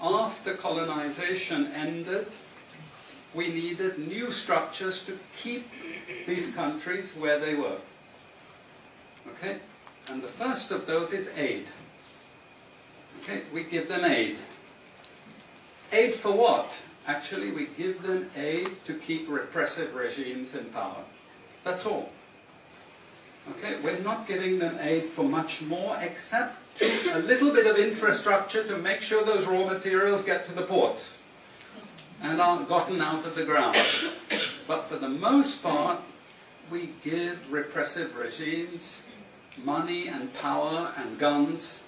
after colonization ended, we needed new structures to keep these countries where they were. Okay? And the first of those is aid. Okay? We give them aid. Aid for what? Actually, we give them aid to keep repressive regimes in power. That's all. Okay? We're not giving them aid for much more, except a little bit of infrastructure to make sure those raw materials get to the ports and aren't gotten out of the ground. But for the most part, we give repressive regimes money and power and guns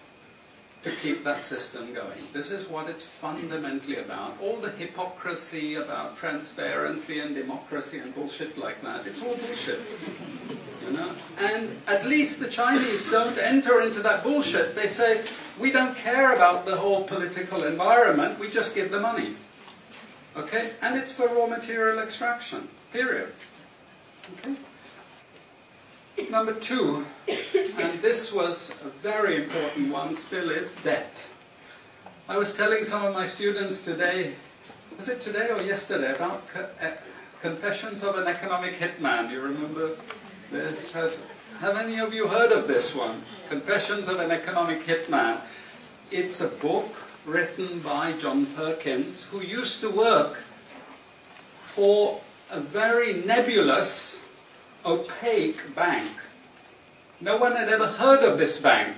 to keep that system going. This is what it's fundamentally about. All the hypocrisy about transparency and democracy and bullshit like that, it's all bullshit. You know? And at least the Chinese don't enter into that bullshit. They say, we don't care about the whole political environment, we just give the money. Okay? And it's for raw material extraction, period. Okay? Number two, and this was a very important one, still is, debt. I was telling some of my students today, was it today or yesterday, about Confessions of an Economic Hitman. You remember this? Have any of you heard of this one? Confessions of an Economic Hitman. It's a book written by John Perkins, who used to work for a very nebulous, opaque bank. No one had ever heard of this bank,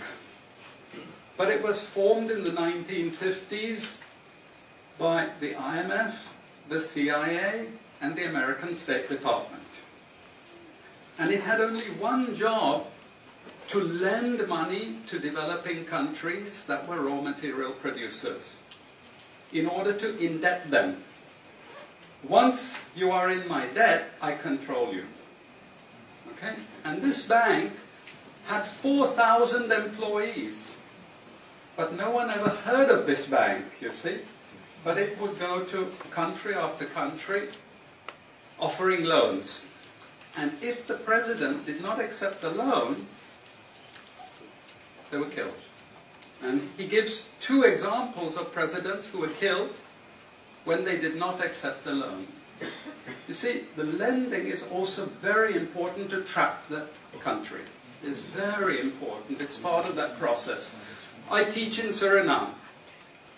but it was formed in the 1950s by the IMF, the CIA, and the American State Department. And it had only one job: to lend money to developing countries that were raw material producers in order to indebt them. Once you are in my debt, I control you. Okay? And this bank had 4,000 employees. But no one ever heard of this bank, you see. But it would go to country after country offering loans. And if the president did not accept the loan, they were killed. And he gives two examples of presidents who were killed when they did not accept the loan. You see, the lending is also very important to trap the country. It's very important. It's part of that process. I teach in Suriname.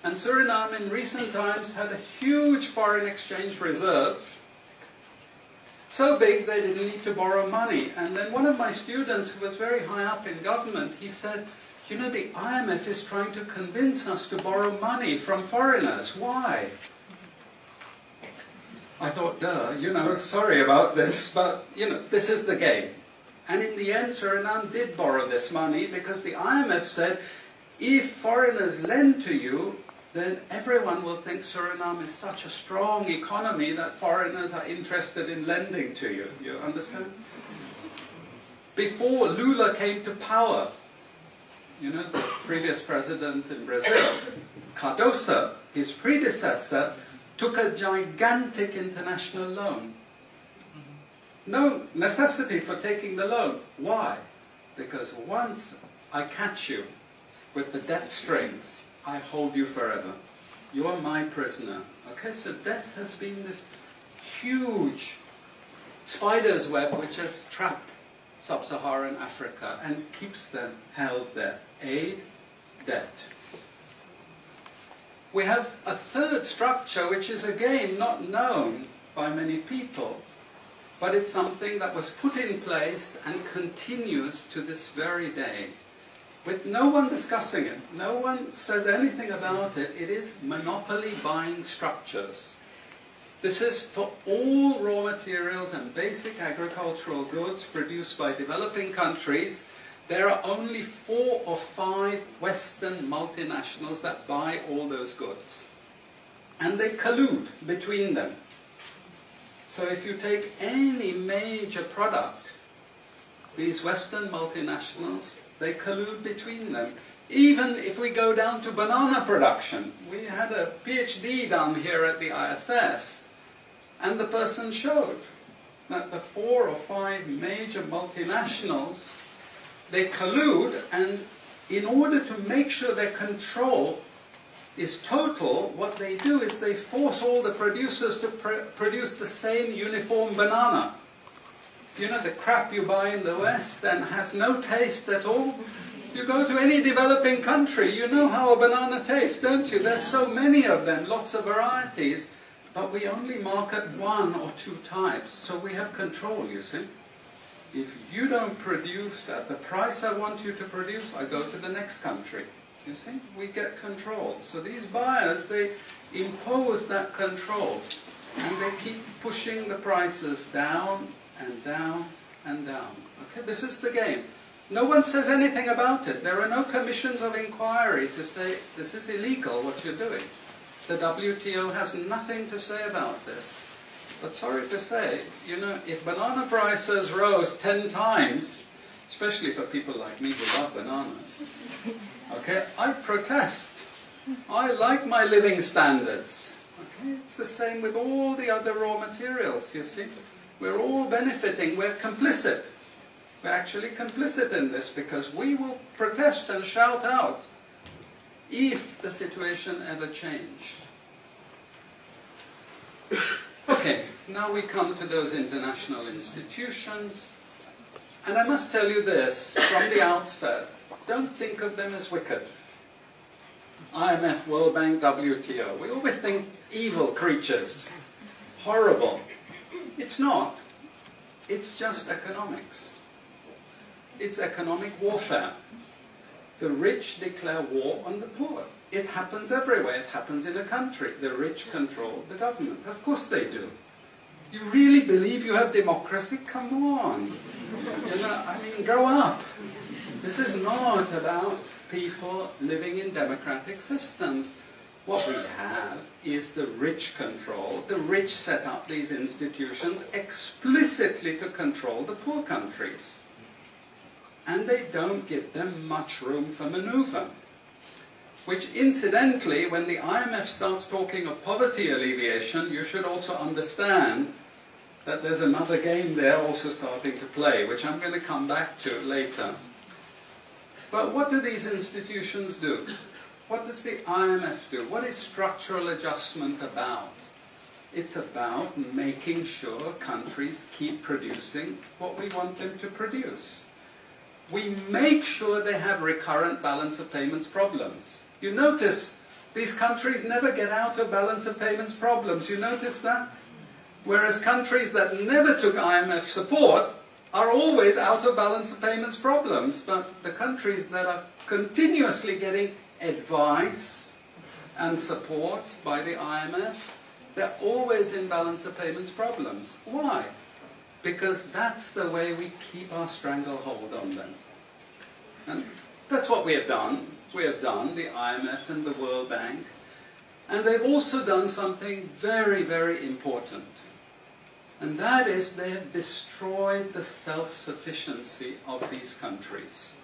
And Suriname in recent times had a huge foreign exchange reserve. So big they didn't need to borrow money. And then one of my students, who was very high up in government, he said, you know, the IMF is trying to convince us to borrow money from foreigners. Why? I thought, duh, you know, sorry about this, but, you know, this is the game. And in the end, Suriname did borrow this money because the IMF said, if foreigners lend to you, then everyone will think Suriname is such a strong economy that foreigners are interested in lending to you. You understand? Before Lula came to power, you know, the previous president in Brazil, Cardoso, his predecessor, took a gigantic international loan. No necessity for taking the loan. Why? Because once I catch you with the debt strings, I hold you forever. You are my prisoner. Okay, so debt has been this huge spider's web which has trapped sub-Saharan Africa and keeps them held there. Aid, debt. We have a third structure which is again not known by many people, but it's something that was put in place and continues to this very day, with no one discussing it. No one says anything about it. It is monopoly buying structures. This is for all raw materials and basic agricultural goods produced by developing countries. There are only 4 or 5 Western multinationals that buy all those goods. And they collude between them. So if you take any major product, these Western multinationals, they collude between them. Even if we go down to banana production, we had a PhD done here at the ISS, and the person showed that the 4 or 5 major multinationals, they collude, and in order to make sure they control is total, what they do is they force all the producers to produce the same uniform banana. You know, the crap you buy in the West and has no taste at all. You go to any developing country, you know how a banana tastes, don't you? There's so many of them, lots of varieties, but we only market 1 or 2 types, so we have control, you see. If you don't produce at the price I want you to produce, I go to the next country. You see, we get control. So these buyers, they impose that control, and they keep pushing the prices down and down and down. Okay, this is the game. No one says anything about it. There are no commissions of inquiry to say, this is illegal, what you're doing. The WTO has nothing to say about this. But sorry to say, you know, if banana prices rose 10 times, especially for people like me who love bananas, okay, I protest. I like my living standards. Okay, it's the same with all the other raw materials, you see. We're all benefiting, we're complicit. We're actually complicit in this because we will protest and shout out if the situation ever changed. Okay, now we come to those international institutions. And I must tell you this from the outset, don't think of them as wicked. IMF, World Bank, WTO. We always think evil creatures, horrible. It's not. It's just economics. It's economic warfare. The rich declare war on the poor. It happens everywhere. It happens in a country. The rich control the government. Of course they do. You really believe you have democracy? Come on. You know, I mean, grow up. This is not about people living in democratic systems. What we have is the rich control. The rich set up these institutions explicitly to control the poor countries. And they don't give them much room for maneuver. Which incidentally, when the IMF starts talking of poverty alleviation, you should also understand that there's another game there also starting to play, which I'm going to come back to later. But what do these institutions do? What does the IMF do? What is structural adjustment about? It's about making sure countries keep producing what we want them to produce. We make sure they have recurrent balance of payments problems. You notice these countries never get out of balance of payments problems. You notice that? Whereas countries that never took IMF support are always out of balance of payments problems. But the countries that are continuously getting advice and support by the IMF, they're always in balance of payments problems. Why? Because that's the way we keep our stranglehold on them. And that's what we have done. We have done, the IMF and the World Bank. And they've also done something very, very important. And that is they have destroyed the self-sufficiency of these countries.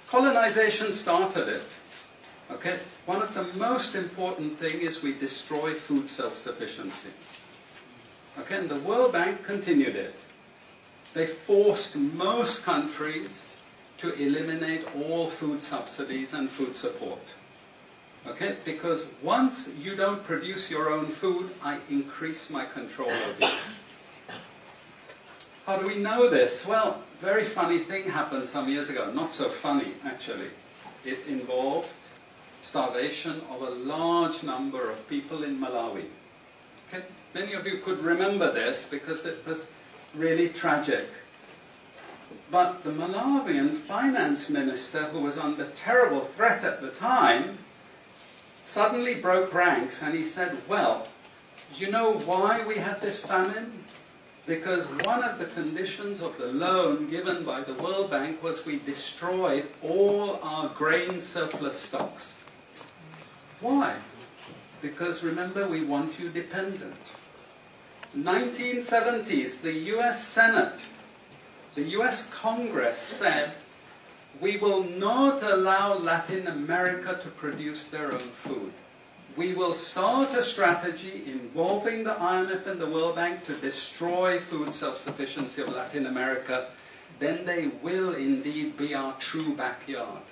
Colonization started it. Okay? One of the most important things is we destroy food self-sufficiency. Okay? And the World Bank continued it. They forced most countries to eliminate all food subsidies and food support. Okay? Because once you don't produce your own food, I increase my control over you. How do we know this? Well, a very funny thing happened some years ago. Not so funny, actually. It involved starvation of a large number of people in Malawi. Okay? Many of you could remember this because it was really tragic. But the Malawian finance minister, who was under terrible threat at the time, suddenly broke ranks and he said, well, you know why we had this famine? Because one of the conditions of the loan given by the World Bank was we destroyed all our grain surplus stocks. Why? Because remember, we want you dependent. 1970s, the US Senate, the US Congress said, we will not allow Latin America to produce their own food. We will start a strategy involving the IMF and the World Bank to destroy food self-sufficiency of Latin America. Then they will indeed be our true backyard.